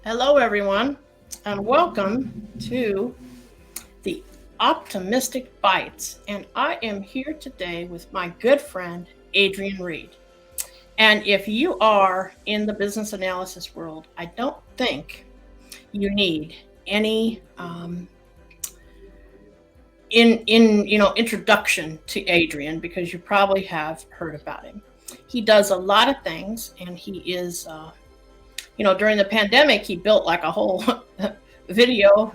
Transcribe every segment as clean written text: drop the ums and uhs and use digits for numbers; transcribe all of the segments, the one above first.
Hello, everyone, and welcome to the Optimistic Bites. And I am here today with my good friend, Adrian Reed. And if you are in the business analysis world, I don't think you need any introduction to Adrian because you probably have heard about him. He does a lot of things, and he is during the pandemic, he built like a whole video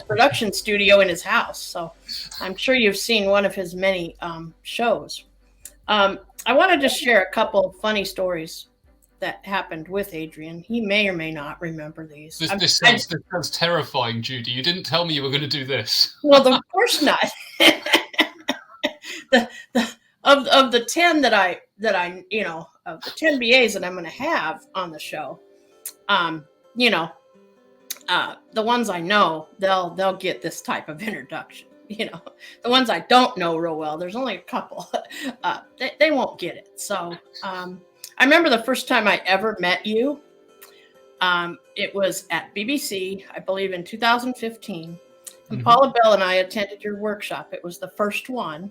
production studio in his house. So I'm sure you've seen one of his many shows. I want to just share a couple of funny stories that happened with Adrian. He may or may not remember these. This sounds terrifying, Judy. You didn't tell me you were going to do this. Well, of course not. Of the 10 of the 10 BAs that I'm going to have on the show, um, you know, the ones I know, they'll get this type of introduction. The ones I don't know real well, there's only a couple. They won't get it. So I remember the first time I ever met you. It was at BBC, I believe, in 2015. And Paula Bell and I attended your workshop. It was the first one,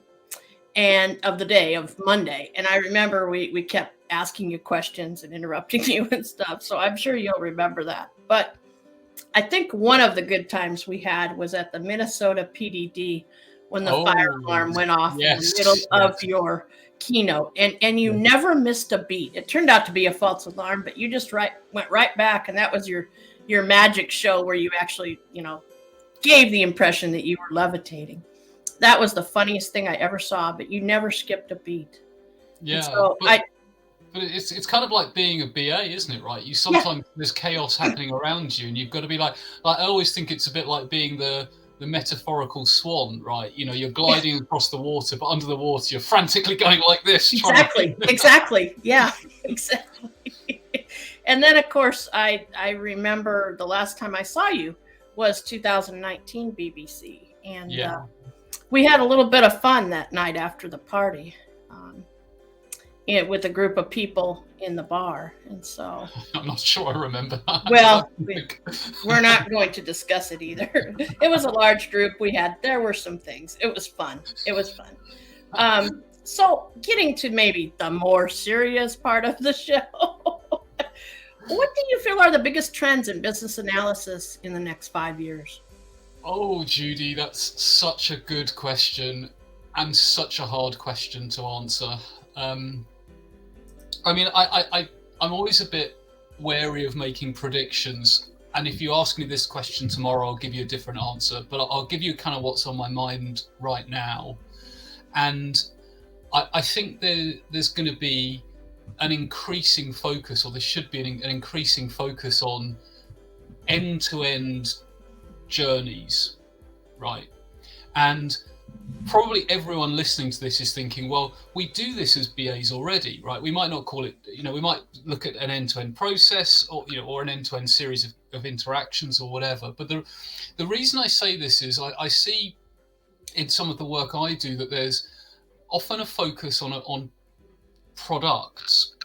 and of the day of Monday. And I remember we kept asking you questions and interrupting you and stuff. So I'm sure you'll remember that. But I think one of the good times we had was at the Minnesota PDD when the fire alarm went off in the middle of your keynote, and you never missed a beat. It turned out to be a false alarm, but you just went right back, and that was your magic show where you actually gave the impression that you were levitating. That was the funniest thing I ever saw, but you never skipped a beat. Yeah. So but it's kind of like being a BA, isn't it? Right? You sometimes there's chaos happening around you, and you've got to be like I always think it's a bit like being the metaphorical swan, right? You're gliding across the water, but under the water, you're frantically going like this. Exactly. Yeah, exactly. And then, of course, I remember the last time I saw you was 2019 BBC, and we had a little bit of fun that night after the party. With a group of people in the bar, and so I'm not sure I remember that. Well, we're not going to discuss it either. It was a large group there were some things. It was fun. So getting to maybe the more serious part of the show, what do you feel are the biggest trends in business analysis in the next 5 years? Oh, Judy, that's such a good question and such a hard question to answer. I mean, I'm always a bit wary of making predictions. And if you ask me this question tomorrow, I'll give you a different answer. But I'll give you kind of what's on my mind right now. And I think there's going to be an increasing focus, or there should be an increasing focus on end-to-end journeys, right? And probably everyone listening to this is thinking, well, we do this as BAs already, right? We might not call it, we might look at an end-to-end process or an end-to-end series of interactions or whatever. But the reason I say this is I see in some of the work I do that there's often a focus on products,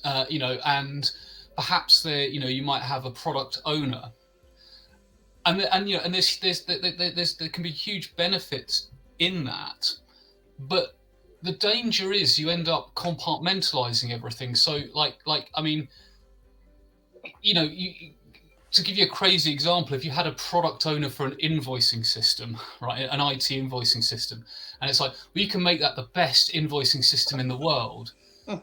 and perhaps you might have a product owner. And there can be huge benefits in that, but the danger is you end up compartmentalizing everything. So, to give you a crazy example, if you had a product owner for an invoicing system, right, an IT invoicing system, and it's like, well, you can make that the best invoicing system in the world.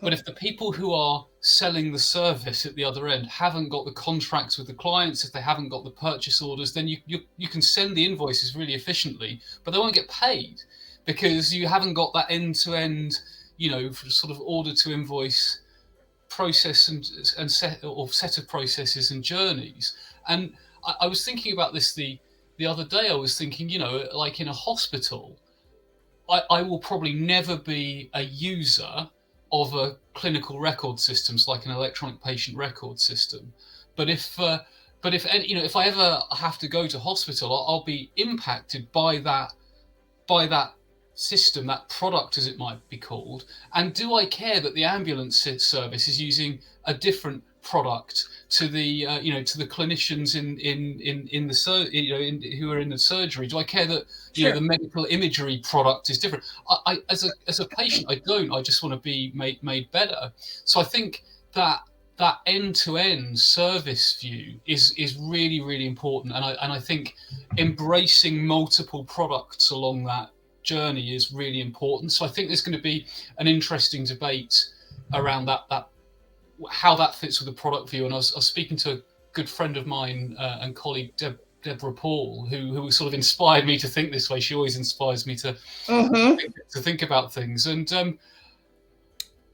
But if the people who are selling the service at the other end haven't got the contracts with the clients, if they haven't got the purchase orders, then you can send the invoices really efficiently, but they won't get paid because you haven't got that end-to-end, sort of order to invoice process and set of processes and journeys. And I was thinking about this the other day. I was thinking, like in a hospital, I will probably never be a user of a clinical record systems like an electronic patient record system, but if I ever have to go to hospital, I'll be impacted by that system, that product as it might be called. And do I care that the ambulance service is using a different product to the to the clinicians in the who are in the surgery? Do I care that Sure. the medical imagery product is different? I as a patient, I don't. I just want to be made better. So I think that end-to-end service view is really, really important, and I think embracing multiple products along that journey is really important. So I think there's going to be an interesting debate around that how that fits with the product view. And I was speaking to a good friend of mine and colleague, Deborah Paul, who sort of inspired me to think this way. She always inspires me to think about things. And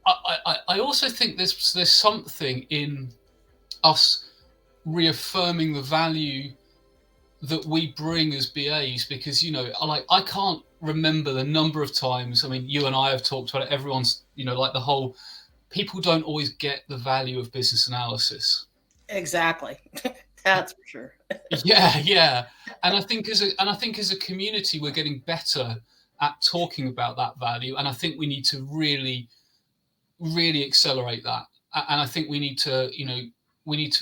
I also think there's something in us reaffirming the value that we bring as BAs, because I can't remember the number of times. I mean, you and I have talked about it. Everyone's like the whole people don't always get the value of business analysis. Exactly. That's for sure. Yeah. And I think as a community, we're getting better at talking about that value. And I think we need to really, really accelerate that. And I think we need to,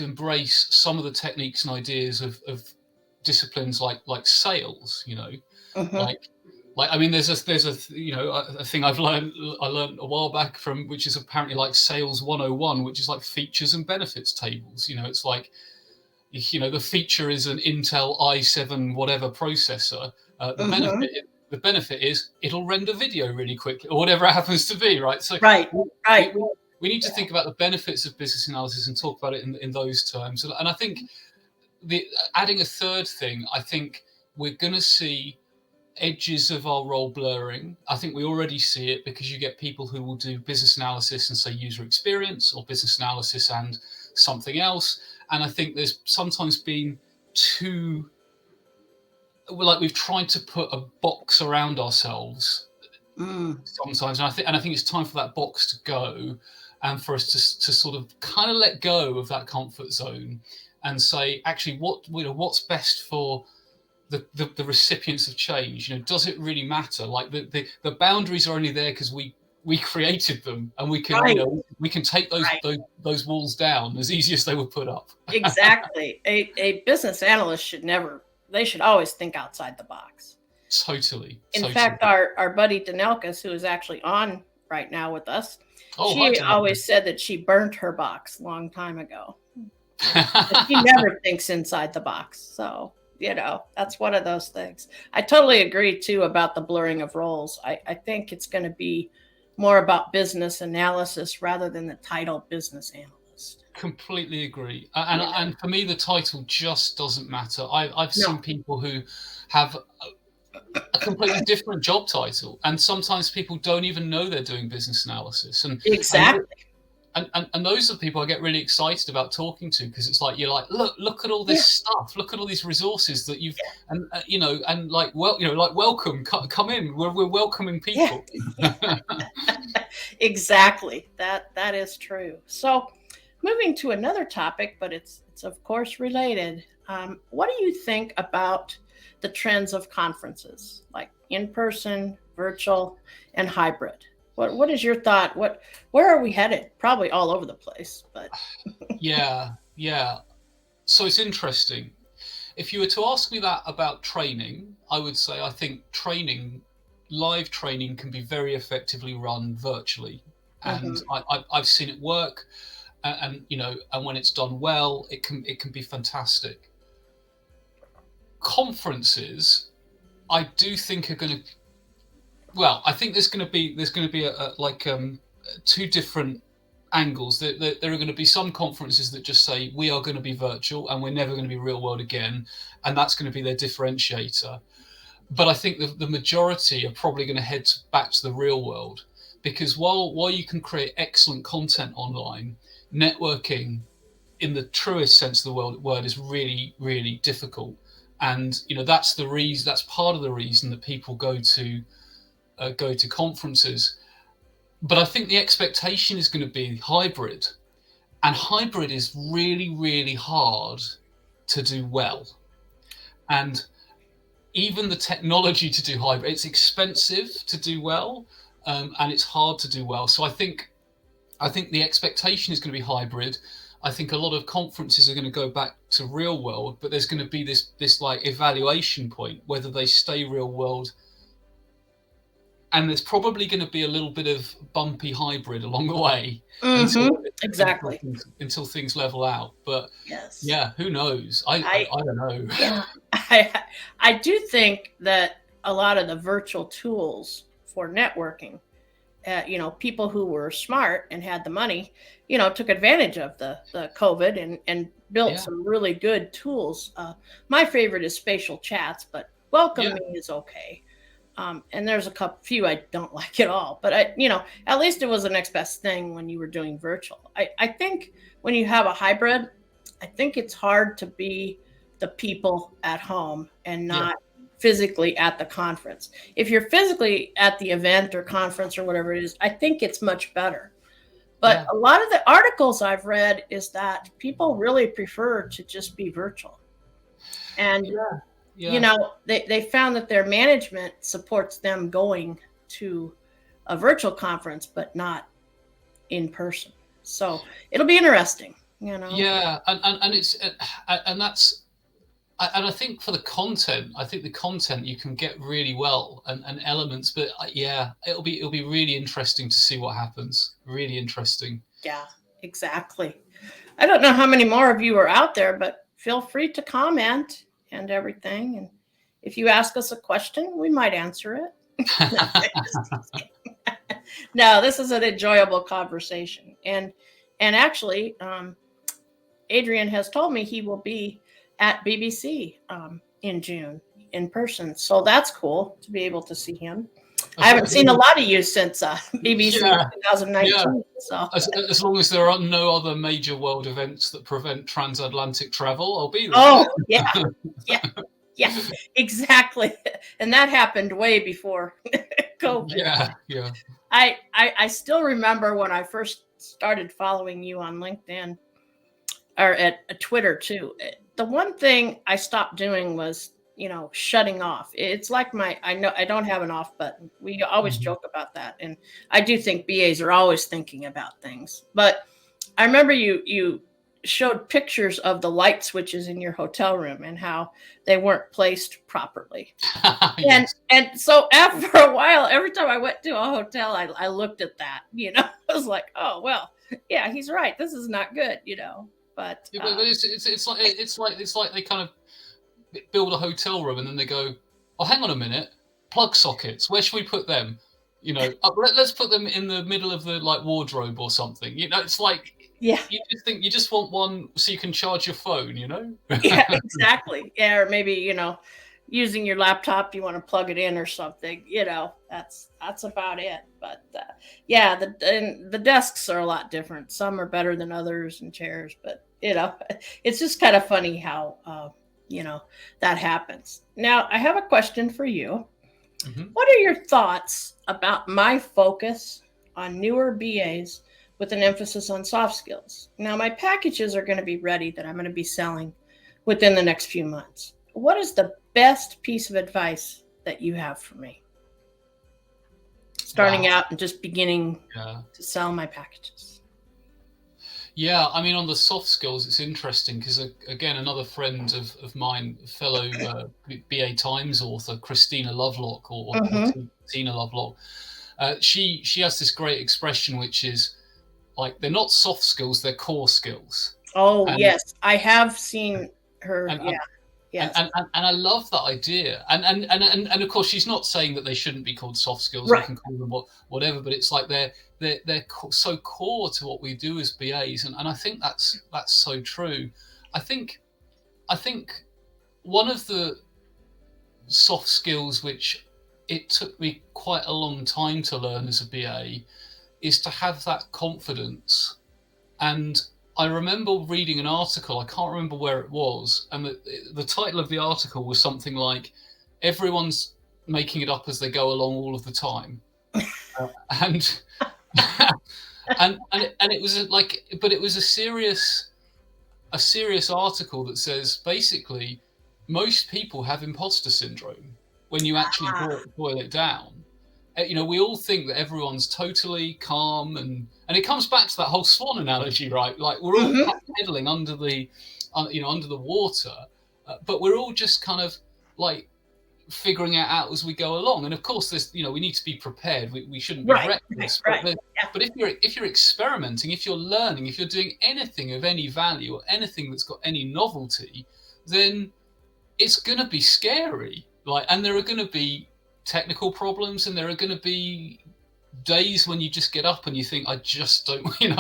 embrace some of the techniques and ideas of disciplines like sales, like I mean, there's a thing I learned a while back from, which is apparently like sales 101, which is like features and benefits tables. It's like, the feature is an Intel i7 whatever processor. The benefit is it'll render video really quickly, or whatever it happens to be, right? So right. We need to think about the benefits of business analysis and talk about it in those terms. And I think adding a third thing, I think we're going to see edges of our role blurring. I think we already see it, because you get people who will do business analysis and say user experience, or business analysis and something else. And I think there's sometimes been we've tried to put a box around ourselves sometimes. And I think it's time for that box to go, and for us to sort of kind of let go of that comfort zone and say, actually, what's best for the recipients of change. Does it really matter? Like the boundaries are only there because we created them, and we can we can take those walls down as easy as they were put up. Exactly. A business analyst should always think outside the box. Totally. In fact, our buddy Danelkas, who is actually on right now with us, she always said that she burnt her box a long time ago. She never thinks inside the box. So, that's one of those things. I totally agree, too, about the blurring of roles. I think it's going to be more about business analysis rather than the title business analyst. Completely agree. And for me, the title just doesn't matter. I've seen people who have a completely different job title, and sometimes people don't even know they're doing business analysis. And exactly. And those are the people I get really excited about talking to, because it's like, you're like, look at all this stuff, look at all these resources that you've, and like, welcome, come in. We're welcoming people. Yeah. Exactly. That is true. So, moving to another topic, but it's of course related. What do you think about the trends of conferences, like in person, virtual, and hybrid? What is your thought? Where are we headed? Probably all over the place, but yeah. So it's interesting. If you were to ask me that about training, I would say I think live training can be very effectively run virtually, and I've seen it work, and when it's done well, it can be fantastic. Conferences, I do think are going to. Well, I think there's going to be two different angles. There are going to be some conferences that just say we are going to be virtual and we're never going to be real world again, and that's going to be their differentiator. But I think the majority are probably going to head back to the real world, because while you can create excellent content online, networking in the truest sense of the word is really, really difficult. And that's part of the reason that people go to conferences. But I think the expectation is going to be hybrid, and hybrid is really, really hard to do well. And even the technology to do hybrid, it's expensive to do well, and it's hard to do well. So I think the expectation is going to be hybrid. I think a lot of conferences are going to go back to real world, but there's going to be this like evaluation point, whether they stay real world. And there's probably going to be a little bit of bumpy hybrid along the way until Exactly. until things level out. But Yes. yeah, who knows? I don't know. Yeah. I do think that a lot of the virtual tools for networking, people who were smart and had the money, took advantage of the COVID and built Yeah. some really good tools. My favorite is spatial chats, but welcome Yeah. me is okay. And there's few I don't like at all, but at least it was the next best thing when you were doing virtual. I think when you have a hybrid, I think it's hard to be the people at home and not physically at the conference. If you're physically at the event or conference or whatever it is, I think it's much better. But a lot of the articles I've read is that people really prefer to just be virtual. And they found that their management supports them going to a virtual conference, but not in person. So it'll be interesting, Yeah, and it's and that's and I think for the content, you can get really well and elements, but it'll be really interesting to see what happens. Really interesting. Yeah, exactly. I don't know how many more of you are out there, but feel free to comment and everything. And if you ask us a question, we might answer it. No, this is an enjoyable conversation. And actually, Adrian has told me he will be at BBC in June in person. So that's cool to be able to see him. I haven't seen a lot of you since BBC 2019. Yeah. So as long as there are no other major world events that prevent transatlantic travel, I'll be there. Oh, yeah, exactly. And that happened way before COVID. Yeah. I still remember when I first started following you on LinkedIn or at Twitter too. The one thing I stopped doing was, shutting off. It's like I know I don't have an off button. We always joke about that. And I do think BAs are always thinking about things. But I remember you showed pictures of the light switches in your hotel room and how they weren't placed properly. Yes. And so after a while, every time I went to a hotel, I looked at that, I was like, oh, well, yeah, he's right. This is not good, but it's like they kind of build a hotel room and then they go, oh, hang on a minute, plug sockets, where should we put them? Let's put them in the middle of the wardrobe or something. It's like, you just want one so you can charge your phone. Yeah, exactly. Yeah, or maybe using your laptop, you want to plug it in or something. That's about it. But the desks are a lot different. Some are better than others, and chairs. But it's just kind of funny how that happens. Now, I have a question for you. What are your thoughts about my focus on newer BAs with an emphasis on soft skills? Now, my packages are going to be ready that I'm going to be selling within the next few months. What is the best piece of advice that you have for me? Starting out and just beginning to sell my packages. Yeah, I mean, on the soft skills, it's interesting because, again, another friend of mine, fellow BA Times author, Christina Lovelock, or Tina Lovelock, she has this great expression, which is like, they're not soft skills, they're core skills. Oh, yes. I have seen her. Yes. And I love that idea. And of course, she's not saying that they shouldn't be called soft skills. Right. We can call them whatever, but it's like they're so core to what we do as BAs, and I think that's so true. I think one of the soft skills which it took me quite a long time to learn as a BA is to have that confidence. And I remember reading an article, I can't remember where it was, and the title of the article was something like, "Everyone's making it up as they go along all of the time." And it was but it was a serious article that says, basically, most people have imposter syndrome when you actually boil it down. we all think that everyone's totally calm, and it comes back to that whole swan analogy, right? Like we're all pedaling under the under the water, but we're all just kind of like figuring it out as we go along. And of course, this we need to be prepared. We shouldn't be reckless. Right. But if you're experimenting, if you're learning, if you're doing anything of any value or anything that's got any novelty, then it's going to be scary. And there are going to be technical problems, and there are going to be days when you just get up and you think, I just don't, there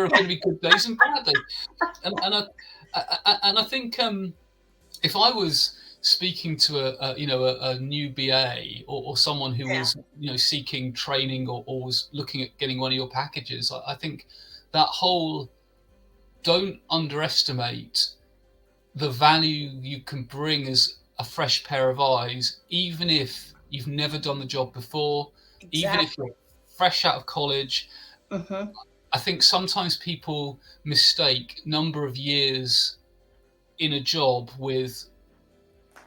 are going to be good days and bad days. And I think if I was speaking to a new BA or someone who was seeking training or was looking at getting one of your packages, I think that whole don't underestimate the value you can bring as a fresh pair of eyes, even if you've never done the job before, even if you're fresh out of college. I think sometimes people mistake number of years in a job with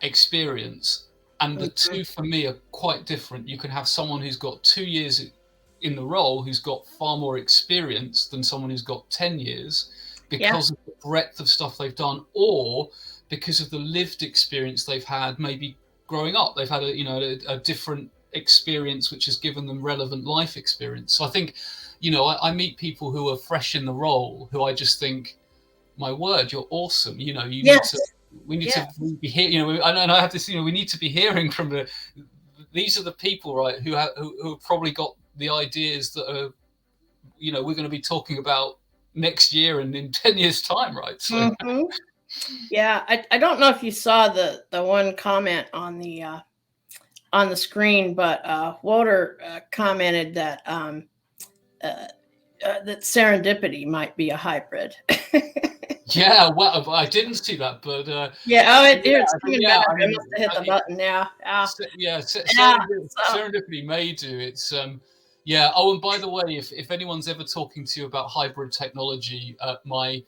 experience, and the two for me are quite different. You can have someone who's got 2 years in the role who's got far more experience than someone who's got 10 years because of the breadth of stuff they've done, or because of the lived experience they've had. Maybe growing up they've had a different experience which has given them relevant life experience. So I think I meet people who are fresh in the role who I just think, my word, you're awesome. We need to be here. And I have this. We need to be hearing from these are the people, right, who have probably got the ideas that are, we're going to be talking about next year and in 10 years time, right? So. Yeah, I don't know if you saw the one comment on the screen, but Walter commented that that serendipity might be a hybrid. Yeah, well, I didn't see that, but it's coming back. I must have hit the button now. Serendipity may do. It's Oh, and by the way, if anyone's ever talking to you about hybrid technology, my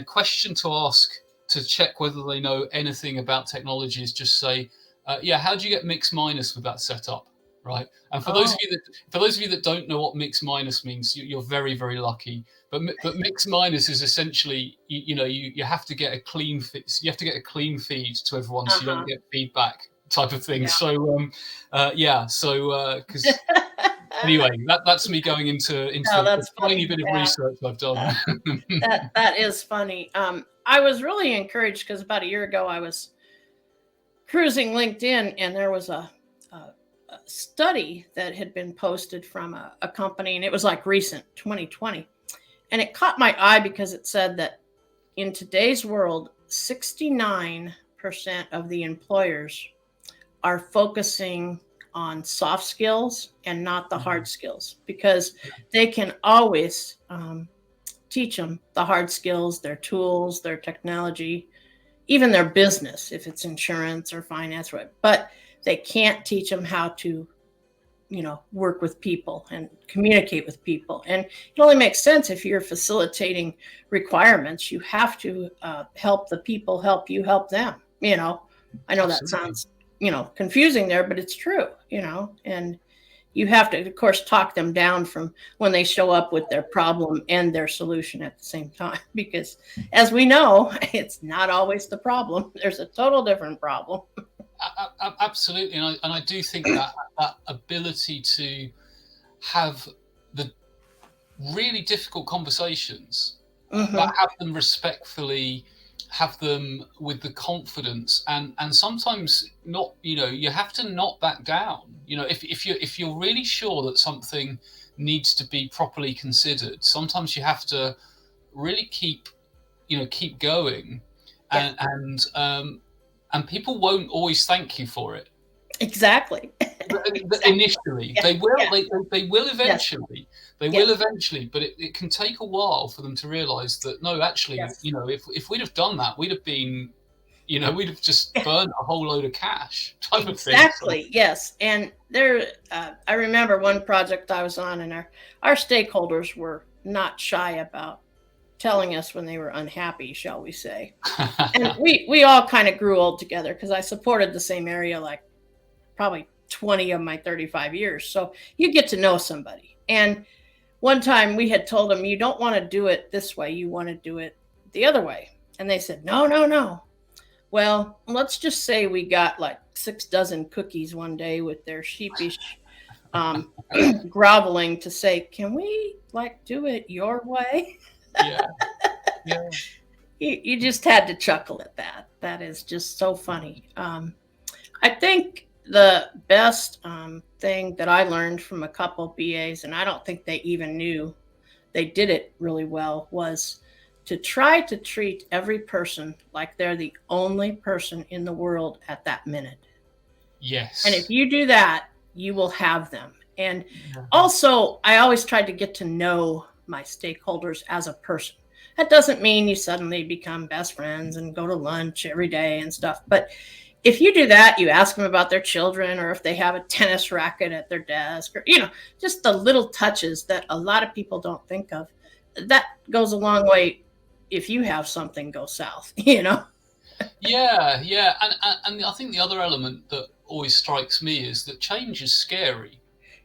question to ask to check whether they know anything about technology is just say, how do you get mix minus with that setup? Right. And for those of you that don't know what mix minus means, you're very, very lucky. But mix minus is essentially, you have to get a clean feed. You have to get a clean feed to everyone, so you don't get feedback type of thing. So because anyway, that's me going into a tiny bit of research I've done. That is funny. I was really encouraged because about a year ago I was cruising LinkedIn, and there was a study that had been posted from a company, and it was like recent 2020, and it caught my eye because it said that in today's world 69% of the employers are focusing on soft skills and not the hard skills, because they can always teach them the hard skills, their tools, their technology, even their business, if it's insurance or finance, but they can't teach them how to, work with people and communicate with people. And it only makes sense if you're facilitating requirements. You have to help the people help you help them. I know that sounds, confusing there, but it's true, and you have to, of course, talk them down from when they show up with their problem and their solution at the same time, because as we know, it's not always the problem. There's a total different problem. Absolutely, and I do think that ability to have the really difficult conversations, but have them respectfully, have them with the confidence, and sometimes not. You have to not back down. If you're really sure that something needs to be properly considered, sometimes you have to really keep going, and people won't always thank you for it. Exactly. Initially, they will. They will eventually. They will eventually, but it can take a while for them to realize that no, actually, if we'd have done that, we'd have been, we'd have just burned a whole load of cash. Type of thing. Exactly. Yes, and there. I remember one project I was on, and our stakeholders were not shy about telling us when they were unhappy, shall we say. And we all kind of grew old together, because I supported the same area like probably 20 of my 35 years. So you get to know somebody. And one time we had told them, you don't want to do it this way, you want to do it the other way. And they said, no, no, no. Well, let's just say we got like 6 dozen cookies one day with their sheepish groveling to say, can we like do it your way? Yeah. Yeah. You just had to chuckle at that. That is just so funny. I think the best thing that I learned from a couple BAs, and I don't think they even knew they did it really well, was to try to treat every person like they're the only person in the world at that minute. Yes. And if you do that, you will have them. And also, I always tried to get to know my stakeholders as a person. That doesn't mean you suddenly become best friends and go to lunch every day and stuff. But if you do that, you ask them about their children, or if they have a tennis racket at their desk, or, just the little touches that a lot of people don't think of. That goes a long way if you have something go south, Yeah. And I think the other element that always strikes me is that change is scary.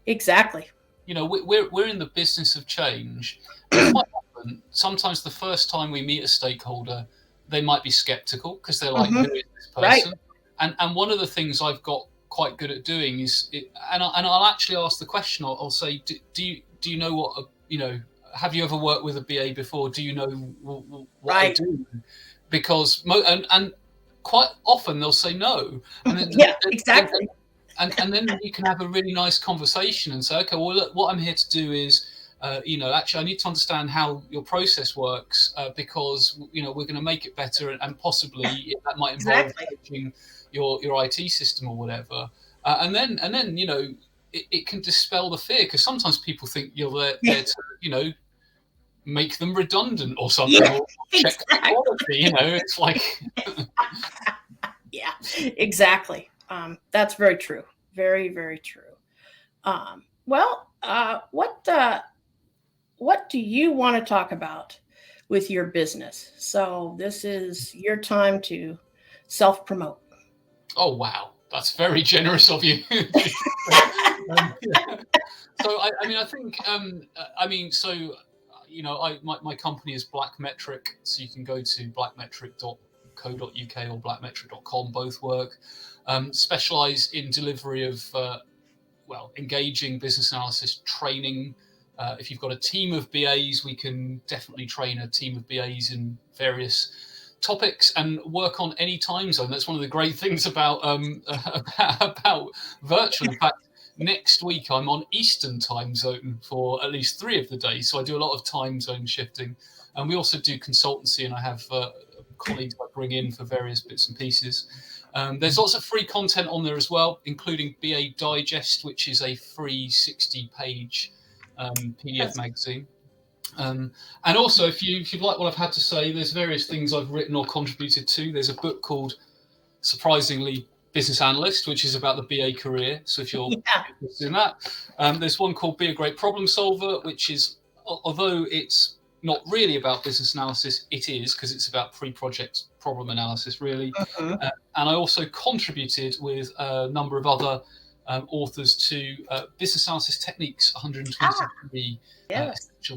Exactly. We're in the business of change. And quite often, sometimes the first time we meet a stakeholder, they might be skeptical because they're like, who is this person? Right. And one of the things I've got quite good at doing is, and I'll actually ask the question. I'll say, do you know what have you ever worked with a BA before? Do you know what I do? Because and quite often they'll say no. And then, exactly. And then you can have a really nice conversation and say, okay, well, look, what I'm here to do is, actually, I need to understand how your process works because we're going to make it better, and possibly that might involve changing your IT system or whatever. And then it can dispel the fear, because sometimes people think you're there to make them redundant or something, or check the quality. It's like yeah, exactly. That's very true. Very, very true. What do you want to talk about with your business? So this is your time to self-promote. Oh, wow. That's very generous of you. So, I think, my company is Blackmetric, so you can go to blackmetric.co.uk or blackmetric.com, both work. Specialize in delivery of, engaging business analysis training. If you've got a team of BAs, we can definitely train a team of BAs in various topics and work on any time zone. That's one of the great things about virtual. In fact, next week I'm on Eastern time zone for at least 3 of the days, so I do a lot of time zone shifting. And we also do consultancy, and I have colleagues I bring in for various bits and pieces. There's lots of free content on there as well, including BA Digest, which is a free 60-page PDF magazine. And also, if you like what I've had to say, there's various things I've written or contributed to. There's a book called, surprisingly, Business Analyst, which is about the BA career. So if you're interested in that, there's one called Be a Great Problem Solver, which is, although it's not really about business analysis, it is, because it's about pre-project problem analysis, really. And I also contributed with a number of other authors to Business Analysis Techniques 120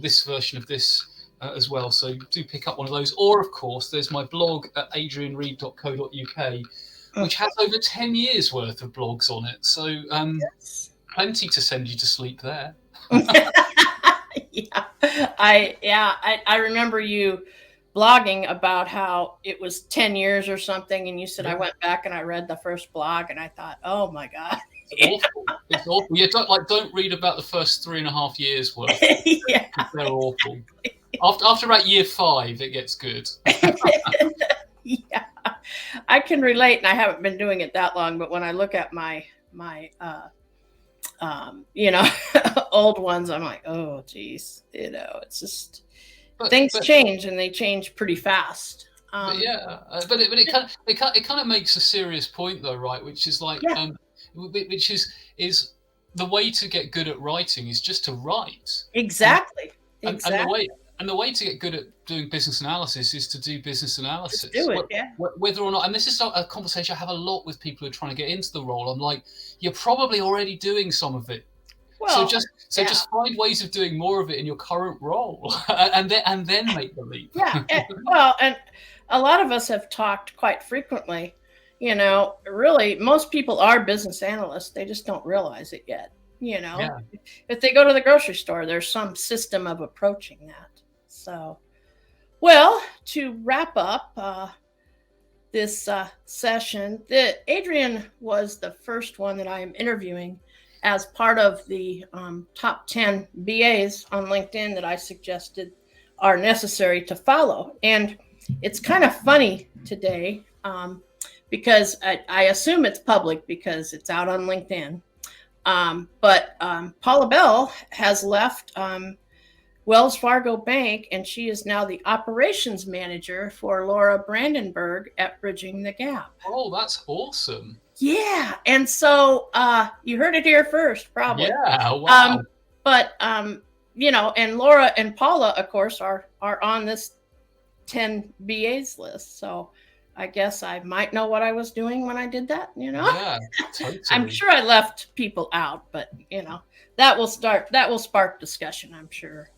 this version of this as well. So do pick up one of those. Or, of course, there's my blog at adrianreed.co.uk, which has over 10 years worth of blogs on it. So plenty to send you to sleep there. I remember you blogging about how it was 10 years or something, and you said, I went back and I read the first blog and I thought, oh my God. It's awful. It's awful. Yeah, don't read about the first 3.5 years worth. They're awful. After about year 5, it gets good. Yeah, I can relate, and I haven't been doing it that long, but when I look at my old ones, I'm like, oh geez, it's just things change, and they change pretty fast. But it kind of makes a serious point though, right? Which is like, which is the way to get good at writing is just to write. Exactly. And And the way to get good at doing business analysis is to do business analysis. Just do it, yeah. Whether or not, and this is a conversation I have a lot with people who are trying to get into the role. I'm like, you're probably already doing some of it. Well, just find ways of doing more of it in your current role, and then make the leap. Yeah, and a lot of us have talked quite frequently. Really, most people are business analysts. They just don't realize it yet. Yeah. If they go to the grocery store, there's some system of approaching that. So, well, to wrap up this session, Adrian was the first one that I am interviewing as part of the top 10 BAs on LinkedIn that I suggested are necessary to follow. And it's kind of funny today because I assume it's public because it's out on LinkedIn. But Paula Bell has left Wells Fargo Bank, and she is now the operations manager for Laura Brandenburg at Bridging the Gap. Oh, that's awesome. Yeah. And so you heard it here first, probably. Yeah. Wow. And Laura and Paula, of course, are on this 10 BAs list. So I guess I might know what I was doing when I did that, Yeah, totally. I'm sure I left people out, but that will spark discussion, I'm sure.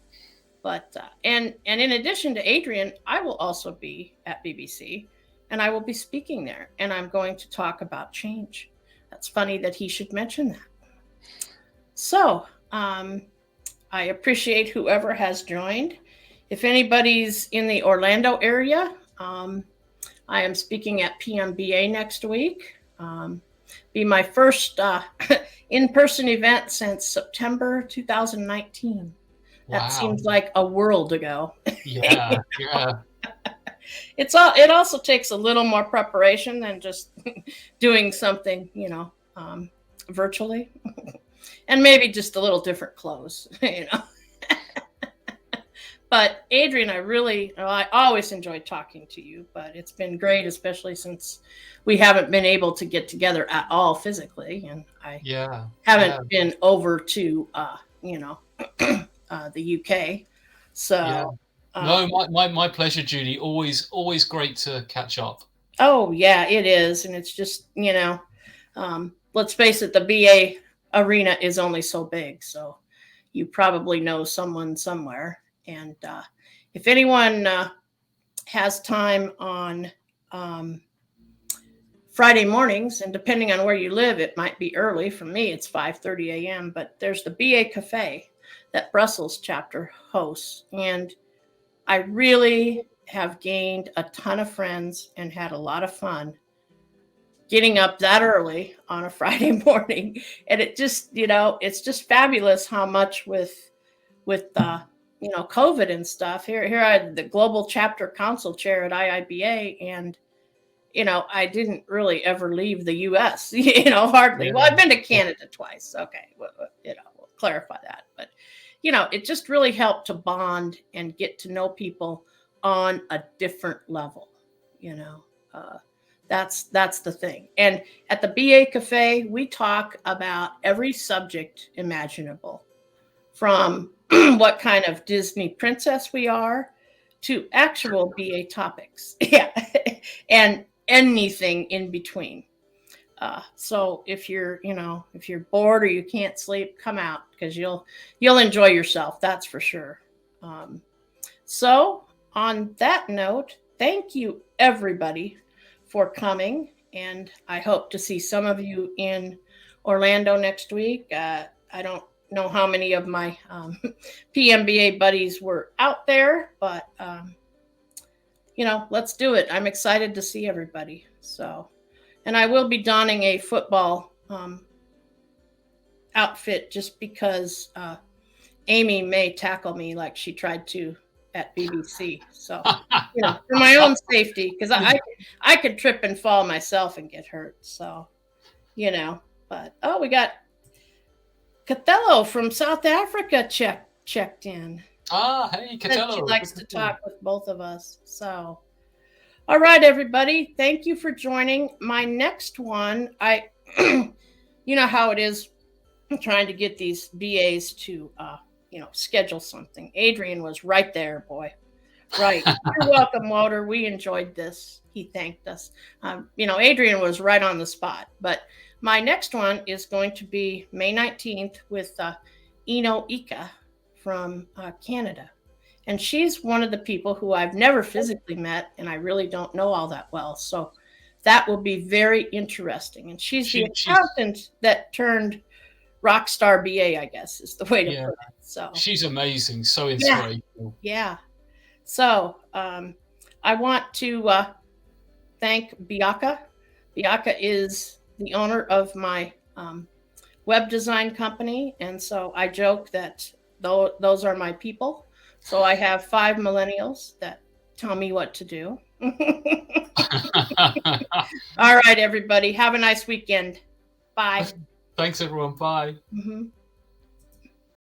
But and in addition to Adrian, I will also be at BBC, and I will be speaking there, and I'm going to talk about change. That's funny that he should mention that. So I appreciate whoever has joined. If anybody's in the Orlando area, I am speaking at PMBA next week. Be my first in-person event since September 2019. That seems like a world ago. Yeah, yeah. It also takes a little more preparation than just doing something, virtually, and maybe just a little different clothes, But Adrian, I always enjoyed talking to you, but it's been great, especially since we haven't been able to get together at all physically, and I haven't been over to the UK. So no, my pleasure, Judy. Always great to catch up. Oh yeah, it is, and it's just let's face it, the BA arena is only so big, so you probably know someone somewhere. And if anyone has time on Friday mornings, and depending on where you live, it might be early. For me, it's 5:30 a.m., but there's the BA Cafe that Brussels chapter hosts. And I really have gained a ton of friends and had a lot of fun getting up that early on a Friday morning. And it just, it's just fabulous how much with COVID and stuff. Here I'm the global chapter council chair at IIBA, and I didn't really ever leave the U.S. Hardly. Yeah. Well, I've been to Canada twice. Okay, we'll clarify that. But it just really helped to bond and get to know people on a different level. That's the thing. And at the BA Cafe, we talk about every subject imaginable, from what kind of Disney princess we are to actual BA topics. Yeah. And anything in between. So if you're bored or you can't sleep, come out, because you'll enjoy yourself. That's for sure. So on that note, thank you everybody for coming. And I hope to see some of you in Orlando next week. I don't know how many of my PMBA buddies were out there, but let's do it. I'm excited to see everybody. So, and I will be donning a football outfit just because Amy may tackle me like she tried to at BBC. So, for my own safety, because I could trip and fall myself and get hurt. So, but we got Cathello from South Africa checked in. Hey, Cathello. She likes to talk with both of us. So, all right, everybody. Thank you for joining. My next one, you know how it is trying to get these BAs to schedule something. Adrian was right there, boy. Right. You're welcome, Walter. We enjoyed this. He thanked us. Adrian was right on the spot. But my next one is going to be May 19th with Ino Ika from Canada. And she's one of the people who I've never physically met, and I really don't know all that well. So that will be very interesting. And she's the accountant that turned Rockstar BA, I guess, is the way to put it. So she's amazing, so inspirational. Yeah. So I want to thank Biaka. Biaka is the owner of my web design company, and so I joke that those are my people. So I have 5 millennials that tell me what to do. All right, everybody. Have a nice weekend. Bye. Thanks, everyone. Bye. Mm-hmm.